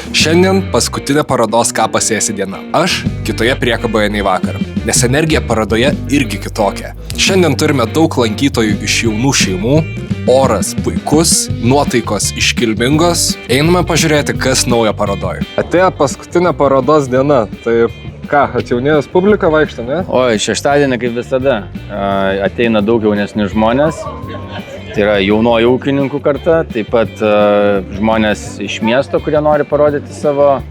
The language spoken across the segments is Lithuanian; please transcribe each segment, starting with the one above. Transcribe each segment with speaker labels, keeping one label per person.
Speaker 1: Šiandien paskutinė parodos Ką pasėsi diena. Aš kitoje priekaboje nei vakar, nes energija parodoje irgi kitokia. Šiandien turime daug lankytojų iš jaunų šeimų, oras puikus, nuotaikos iškilmingos. Einame pažiūrėti, kas naujo parodoje.
Speaker 2: Atėjo paskutinė parodos diena, tai ką, atjaunėjus publika vaikšto, ne?
Speaker 3: Oi, šeštadienį kaip visada ateina daug jaunesni žmonės. Tai yra jaunoji ūkininkų karta, taip pat žmonės iš miesto, kurie nori parodyti savo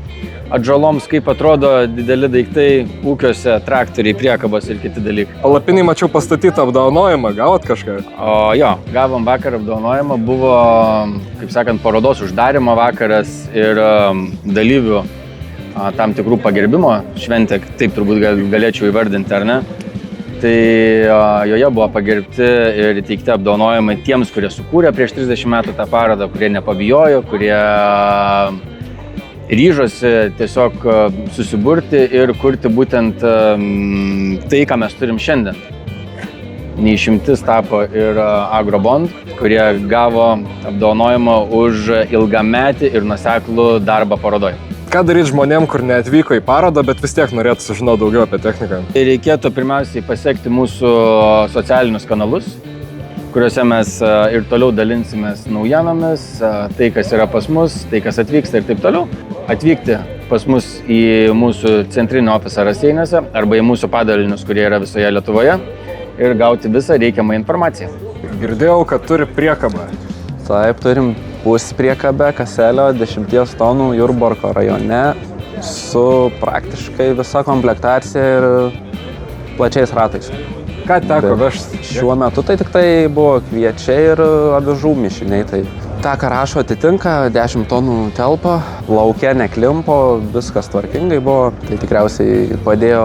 Speaker 3: atžaloms, kaip atrodo dideli daiktai ūkiuose, traktoriai, priekabos ir kiti dalykai.
Speaker 2: Palapiniai mačiau pastatytą apdovanojimą, gavot kažką?
Speaker 3: Jo, gavom vakar apdovanojimą, buvo, kaip sakant, parodos uždarymo vakaras ir dalyvių tam tikrų pagerbimo šventė, taip turbūt galėčiau įvardinti, ar ne? Tai joje buvo pagerbti ir įteikti apdovanojimai tiems, kurie sukūrė prieš 30 metų tą parodą, kurie nepabijojo, kurie ryžosi tiesiog susiburti ir kurti būtent tai, ką mes turim šiandien. Neišimtis tapo ir Agrobond, kurie gavo apdovanojimą už ilgametį ir nuoseklų darbą parodoje.
Speaker 2: Ką daryti žmonėm, kur neatvyko į parodą, bet vis tiek norėtų sužinoti daugiau apie techniką?
Speaker 3: Reikėtų pirmiausiai pasekti mūsų socialinius kanalus, kuriuose mes ir toliau dalinsimės naujienomis, tai, kas yra pas mus, tai, kas atvyksta ir taip toliau. Atvykti pas mus į mūsų centrinį ofisą Raseiniuose arba į mūsų padalinius, kurie yra visoje Lietuvoje ir gauti visą reikiamą informaciją.
Speaker 2: Girdėjau, kad turi priekabą.
Speaker 4: Taip, turim puspriekabę Kaselio 10 tonų Jurbarko rajone su praktiškai visa komplektacija ir plačiais ratais.
Speaker 2: Ką teko vežti?
Speaker 4: Šiuo metu tai tik tai buvo kviečiai ir avižų mišiniai. Tai tą, ką rašo, atitinka, 10 tonų telpa, lauke neklimpo, viskas tvarkingai buvo. Tai tikriausiai padėjo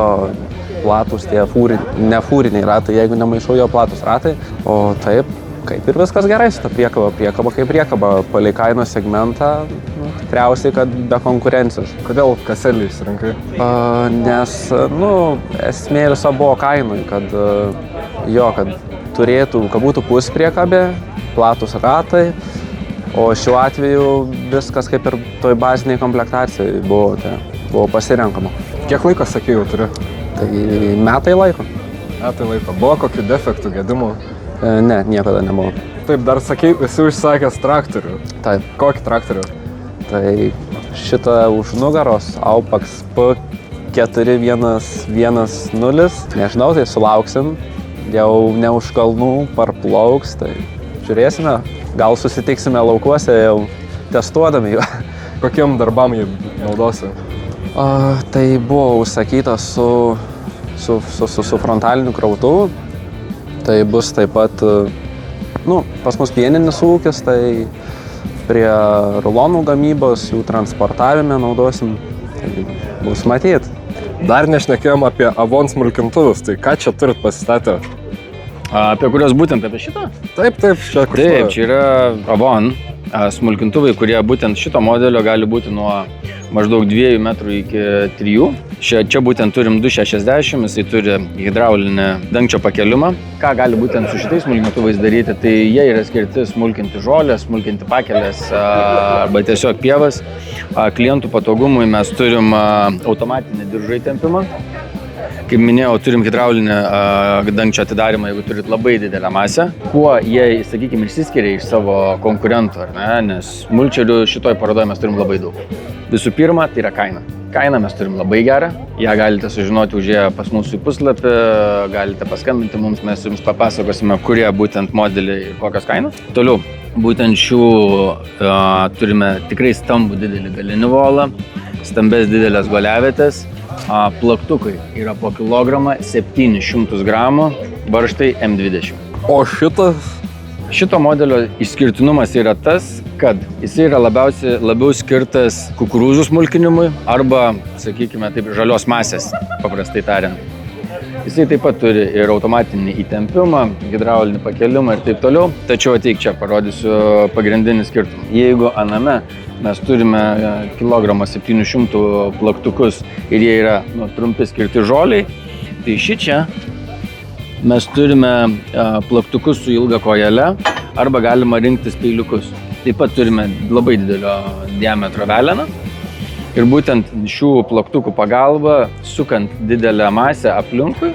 Speaker 4: platus tie nefūriniai ratai, jeigu nemaišau jo platus ratai. O taip, kaip ir viskas gerai su ta priekaba kaip priekaba, palei kainos segmentą, tikriausiai, kad be konkurencijos.
Speaker 2: Kodėl Kaselį išsirinkai?
Speaker 4: Nes, esmė viso buvo kainui, kad kad būtų puspriekabė, platus ratai, o šiuo atveju viskas kaip ir toj baziniai komplektacijai buvo pasirenkama.
Speaker 2: Kiek laiko, sakei, jau turi?
Speaker 4: Tai metai laiko.
Speaker 2: Metai laiko. Buvo kokių defektų, gedimų?
Speaker 4: Ne, niekada nebuvo.
Speaker 2: Taip, dar sakei, esi užsakęs traktorių.
Speaker 4: Taip.
Speaker 2: Kokį traktorių?
Speaker 4: Tai šitą už nugaros Aupax P4110. Nežinau, tai sulauksim. Jau ne už kalnų parplauks, tai žiūrėsime. Gal susitiksime laukuose jau testuodami jo.
Speaker 2: Kokiem darbam jį naudosi?
Speaker 4: Tai buvo užsakytas su frontaliniu krautuvu. Tai bus taip pat, pas mus pieninis ūkis, tai prie rulonų gamybos, jų transportavime naudosim, tai bus matyt.
Speaker 2: Dar nešnekėjom apie Avon smulkintuvus, tai ką čia turit pasistatę?
Speaker 3: Apie kurios būtent apie šitą?
Speaker 2: Taip, čia kur.
Speaker 3: Taip, čia yra Avon smulkintuvai, kurie būtent šito modelio gali būti nuo maždaug 2 metrų iki 3. Čia būtent turim 260, jisai turi hidraulinį dangčio pakėlimą. Ką gali būtent su šitais smulkintuvais daryti, tai jie yra skirti smulkinti žolės, smulkinti pakelės arba tiesiog pievas. Klientų patogumui mes turim automatinį diržo įtempimą. Kaip minėjau, turim hidraulinį dangčio atidarimą, jeigu turit labai didelę masę. Kuo jie, sakykime, išsiskiria iš savo konkurentų, ar ne? Nes mulčerių šitoj parodoje mes turim labai daug. Visų pirma, tai yra kaina. Kainą mes turim labai gerą. Ją galite sužinoti užėję pas mūsų į puslapį, galite paskambinti mums, mes jums papasakosime, kurie būtent modeliai ir kokios kainos. Toliau, būtent šių turime tikrai stambų didelį galinį volą, stambes didelės goliavietės. Plaktukai yra po kilogramą, 700 gramų, varžtai M20.
Speaker 2: O šitas?
Speaker 3: Šito modelio išskirtinumas yra tas, kad jis yra labiau skirtas kukurūzų smulkinimui arba, sakykime, taip, žalios masės, paprastai tariant. Jisai taip pat turi ir automatinį įtempimą, hidraulinį pakėlimą ir taip toliau. Tačiau ateik čia, parodysiu pagrindinį skirtumą. Jeigu aname mes turime kilogramą 700 plaktukus ir jie yra trumpi skirti žoliai, tai šičia mes turime plaktukus su ilga kojele arba galima rinktis peiliukus. Taip pat turime labai didelio diametro veleną Ir būtent šių plaktukų pagalba, sukant didelę masę aplinkui,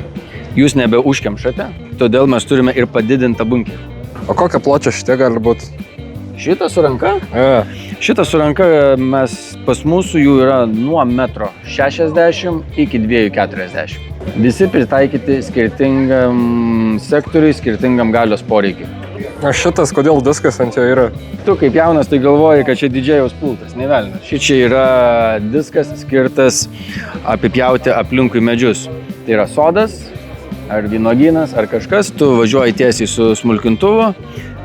Speaker 3: jūs nebeužkemšate, todėl mes turime ir padidintą bunkerį.
Speaker 2: O kokio pločio šitie gali būti?
Speaker 3: Šitą su ranka? Šitą su ranka pas mūsų jų yra nuo 1,60 m iki 2,40 m. Visi pritaikyti skirtingam sektoriui, skirtingam galios poreikiai.
Speaker 2: O šitas, kodėl diskas ant jo yra?
Speaker 3: Tu kaip jaunas, tai galvoji, kad čia didžėjaus pultas, ne velnias. Šičia yra diskas skirtas apipjauti aplinkui medžius. Tai yra sodas, ar vynogynas, ar kažkas, tu važiuoji tiesiai su smulkintuvu,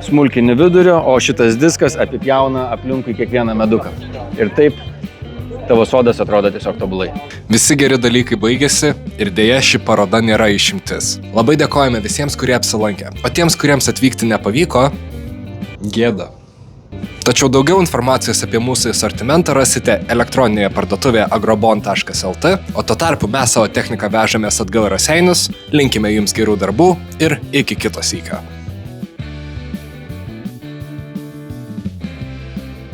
Speaker 3: smulkini vidurio, o šitas diskas apipjauna aplinkui kiekvieną meduką. Ir taip tavo sodas atrodo tiesiog tobulai.
Speaker 1: Visi geri dalykai baigėsi ir dėja ši paroda nėra išimtis. Labai dėkojame visiems, kurie apsilankė. O tiems, kuriems atvykti nepavyko, gėda. Tačiau daugiau informacijos apie mūsų asortimentą rasite elektroninėje parduotuvėje agrobon.lt, o tuo tarpu mes savo techniką vežamės atgal į Raseinius, linkime jums gerų darbų ir iki kito sykio.